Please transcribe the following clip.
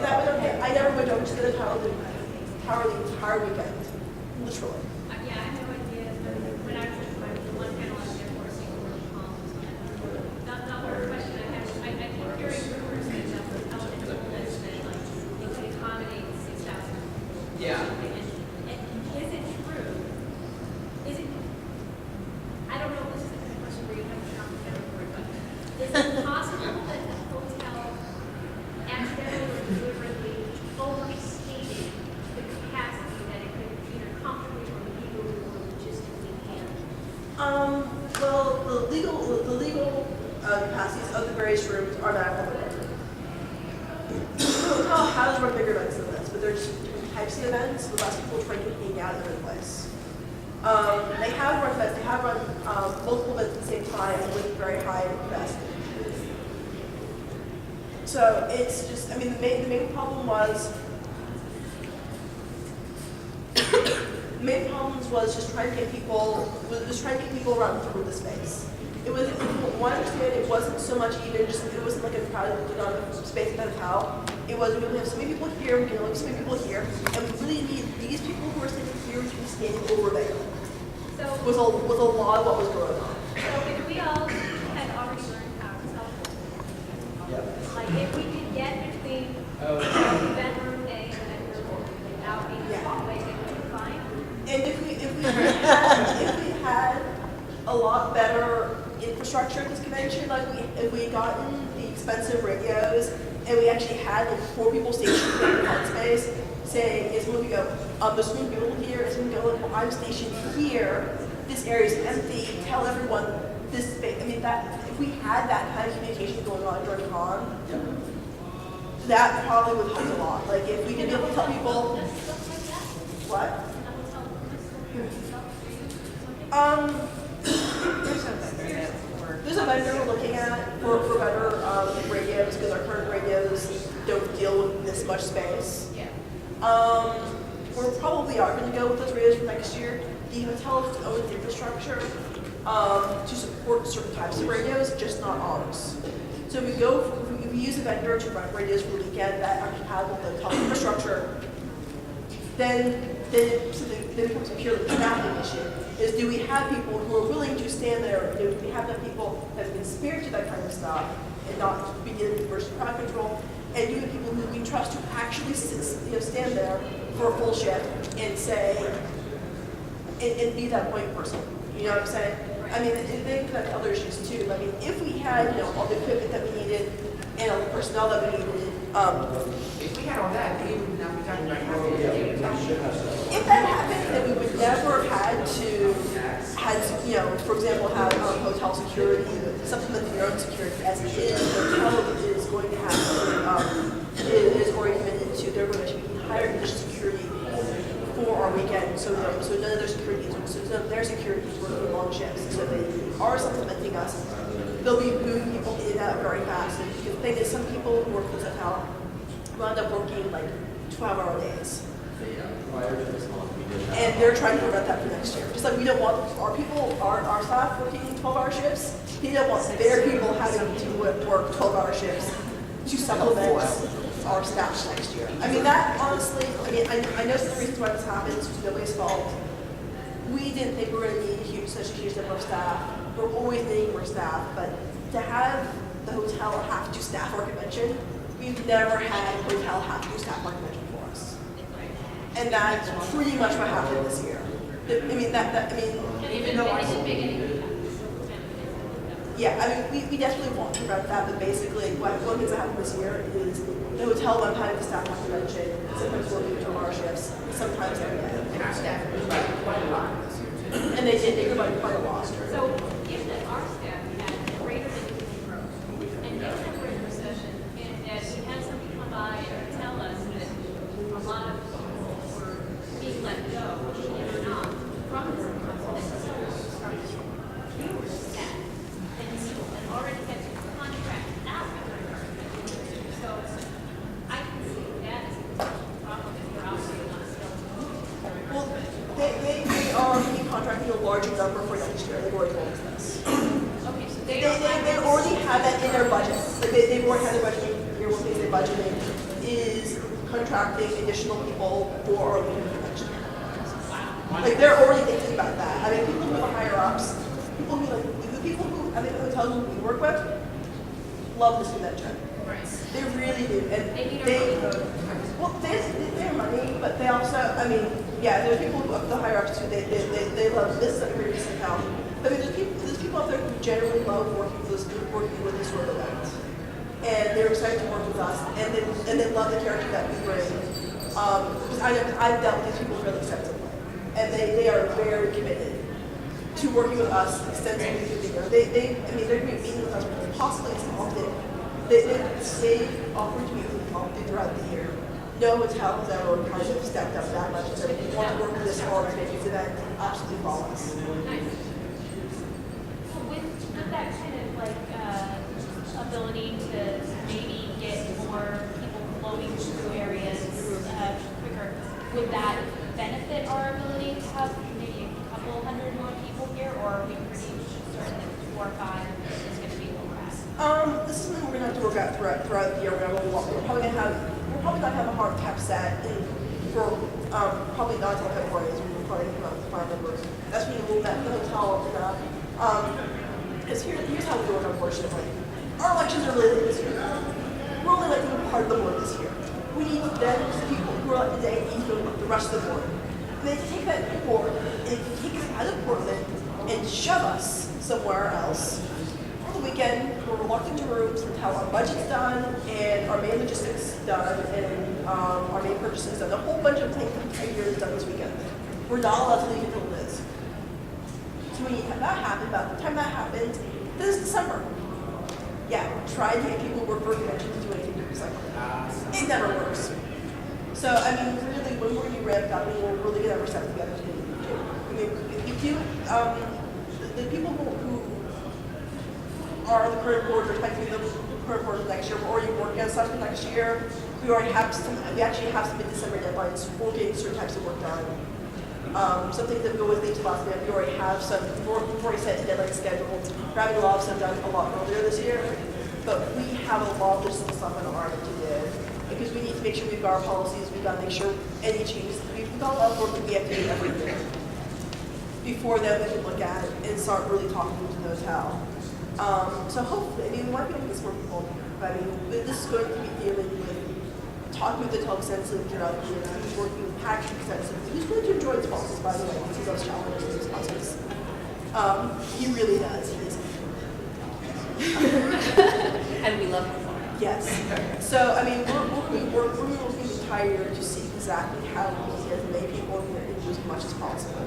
mean, I never went over to the tower the entire weekend, literally. Yeah, I have no idea. When I was the one panel I was there for, seeing the world palms. Not one question I have. I keep hearing rumors that the hotel is that like it could accommodate 6,000. Yeah. And is it true? Is it? I don't know if this is the kind of question where you have to confidential for it, but is it possible that the hotel accidentally or deliberately overstated the capacity that it could either comfortably or legally or logistically handle? Well, the legal capacities of the various rooms are not limited. The hotel has run bigger events than this, but they're just different types of events with less people trying to hang out in one place. They have run events. They have run multiple events at the same time with very high capacity. So it's just, I mean, the main problem was. The main problems was just trying to get people around through the space. It was, from what I understand, it wasn't so much even just, it wasn't like a crowded space at the hotel. It was, we have so many people here, we have so many people here, and we really need these people who are standing here to be standing over there. So Was a lot of what was going on. So if we all had already learned how to cell phone, like if we could get between bedroom A and bedroom B without being in the hallway, then we would be fine. And if we had a lot better infrastructure at this convention, like if we had gotten the expensive radios and we actually had like 4 people stationed in the park space saying, is when we go, there's so many people here, is when we go, well, I'm stationed here, this area is empty, tell everyone this space. I mean, that if we had that kind of communication going on during con, that probably would help a lot. Like if we could be able to tell people, what? There's a vendor we're looking at for better radios because our current radios don't deal with this much space. We probably are going to go with those radios for next year. The hotel has its own infrastructure to support certain types of radios, just not ours. So if we use a vendor to run radios for the weekend that actually have the hotel infrastructure, then it becomes a purely staffing issue. Is do we have people who are willing to stand there? Do we have enough people that have been spared to that kind of stuff and not be dealing with burst crowd control? And do we have people who we trust to actually stand there for a full shift and say, and be that point person? You know what I'm saying? I mean, and then connect to other issues too. I mean, if we had, all the equipment that we needed and all the personnel that we needed, If we had all that, we would not be talking about if that happened, then we would never had to, for example, have hotel security, supplement your own security. As it is, the hotel is going to have, it is already committed to, they're going to be hiring additional security for our weekend. So none of their security is working long shifts. So they are supplementing us. They'll be moving people in and out very fast. And the thing is, some people who work for this hotel wound up working like 12-hour days. And they're trying to prevent that for next year. Just like we don't want our people, our staff working 12-hour shifts, we don't want their people having to work 12-hour shifts to supplement our staff next year. I mean, that honestly, I know some of the reasons why this happens, it's nobody's fault. We didn't think we were going to need such a huge number of staff. We're always needing more staff, but to have the hotel have to staff our convention, we've never had a hotel have to staff our convention for us. And that's pretty much what happened this year. And even though I didn't make any. Yeah, we definitely want to prevent that, but basically, one of the things that happened this year is the hotel went having to staff our convention, sometimes working 12-hour shifts, sometimes every day. And our staff was like quite a lot this year too. And they did, they grew by quite a lot. So if that our staff had greater than growth, and if that we're in a recession, and that we had somebody come by and tell us that a lot of people were being let go, believe it or not, from this started fewer staff, and already had to contract out so I can see that as a potential problem if we're operating on a skeleton. Well, they are being contracting a larger number for next year. They've already told us this. Okay, so They already have that in their budget. Like they've already had their budget here, what they're budgeting is contracting additional people for our leader convention. Like they're already thinking about that. I mean, people who are higher ups, people who like the people who I mean, the hotels we work with love this convention. Right. They really do, and They need our money. well, they have money, but they also, I mean, yeah, there's people who, the higher ups too. They love this is a pretty decent account. I mean, there's people out there who generally love working with this sort of event, and they're excited to work with us, and they love the character that we bring. Because I've dealt with these people really extensively, and they are very committed to working with us extensively through the year. I mean, they're going to be meeting with us possibly as often. They've offered to meet with us often throughout the year. No hotel has ever kind of stepped up that much and said, if you want to work with this hard to make this event, absolutely follow us. Nice. With that kind of like ability to maybe get more people flowing through areas quicker, would that benefit our ability to have maybe a couple hundred more people here, or are we pretty certain that 4 or 5 is going to be where we're at? This is something we're going to have to work out throughout the year. We're probably not have a hard cap set for probably not until February is when we're probably come out with the final numbers. That's when we'll met the hotel open up. Because here's how we do it, unfortunately. Our elections are really late this year. We're only electing part of the board this year. We need then people who are elected today need to go to the rest of the board. And they take that board and take us out of Portland and shove us somewhere else. For the weekend, we're locked into rooms until our budget's done and our main logistics done and our main purchasing done. A whole bunch of things is done this weekend. We're not allowed to leave until it is. So when that happened, about the time that happened, this is December. Yeah, try to get people who work for a convention to do anything to recycle. It never works. So, I mean, really, when we're going to be ramped up, we'll really get our stuff together to do. I mean, if you, the people who are the current board, or expecting the current board next year, we're already working on stuff for next year. We actually have some mid-December deadlines for getting certain types of work done. Some things that we always leave to last minute. We already have some, we've already set a deadline scheduled. We're having a lot of stuff done a lot earlier this year, but we have a lot of this stuff in our to do. Because we need to make sure we've got our policies, we've got to make sure any changes, we've got a lot of work that we have to do every year. Before then we can look at it and start really talking to the hotel. So hopefully, I mean, we might be able to get some more people here, but I mean, this is going to be dealing with talking with the hotel extensively throughout the year, who's working with packaging extensively, who's going to enjoy his bosses, by the way, because he loves challenges in his bosses. He really does. He is. And we love him for it. Yes. So, I mean, we're working the entire year to see exactly how we can get as many people in here and do as much as possible.